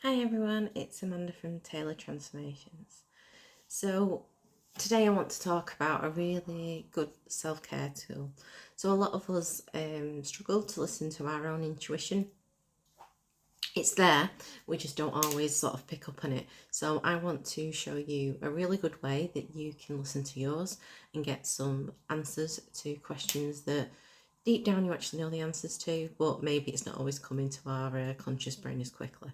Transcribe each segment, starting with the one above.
Hi everyone, it's Amanda from Taylor Transformations. So today I want to talk about a really good self-care tool. So a lot of us struggle to listen to our own intuition. It's there, we just don't always sort of pick up on it. So I want to show you a really good way that you can listen to yours and get some answers to questions that deep down you actually know the answers to, but maybe it's not always coming to our conscious brain as quickly.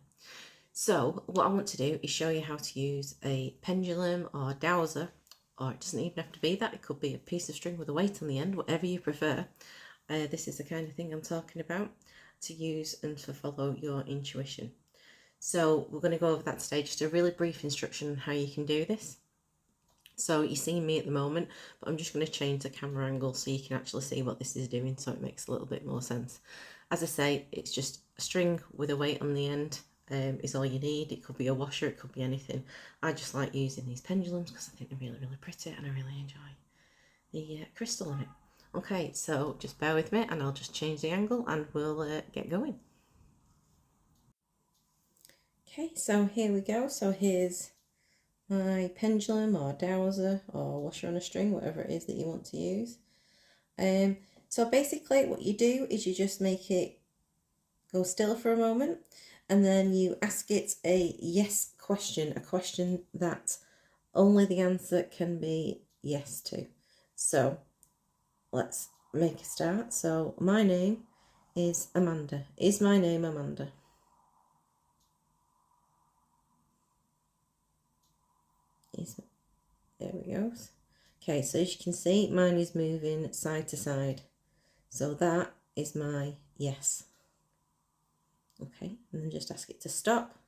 So what I want to do is show you how to use a pendulum or dowser, or it doesn't even have to be that, it could be a piece of string with a weight on the end, whatever you prefer. This is the kind of thing I'm talking about, to use and to follow your intuition. So we're going to go over that today, just a really brief instruction on how you can do this. So you're seeing me at the moment, but I'm just going to change the camera angle so you can actually see what this is doing, so it makes a little bit more sense. As I say, it's just a string with a weight on the end. Is all you need. It could be a washer, it could be anything. I just like using these pendulums because I think they're really, really pretty and I really enjoy the crystal on it. Okay, so just bear with me and I'll just change the angle and we'll get going. Okay, so here we go. So here's my pendulum or dowser or washer on a string, whatever it is that you want to use. So basically what you do is you just make it go still for a moment, and then you ask it a yes question, a question that only the answer can be yes to. So let's make a start. So my name is Amanda. Is my name Amanda? There we go. Okay, so as you can see, mine is moving side to side. So that is my yes. Okay, and then just ask it to stop.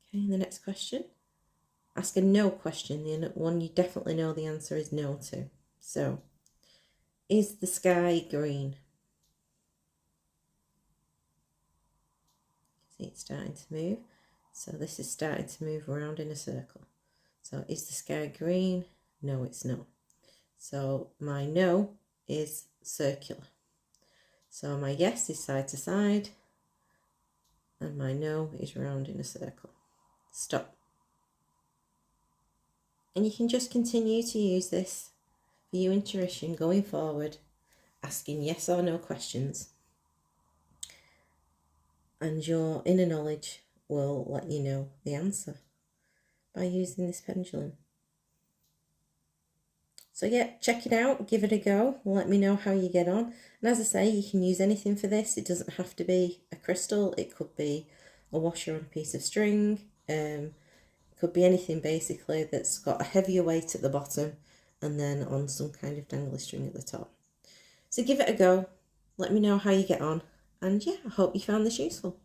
Okay, the next question. Ask a no question, the one you definitely know the answer is no to. So, is the sky green? See, it's starting to move. So this is starting to move around in a circle. So is the sky green? No, it's not. So my no is circular. So my yes is side to side, and my no is round in a circle. Stop. And you can just continue to use this for your intuition going forward, asking yes or no questions. And your inner knowledge will let you know the answer by using this pendulum. So yeah, check it out, give it a go, let me know how you get on. And as I say, you can use anything for this. It doesn't have to be a crystal, it could be a washer on a piece of string, it could be anything basically that's got a heavier weight at the bottom and then on some kind of dangly string at the top. So give it a go, let me know how you get on, and yeah, I hope you found this useful.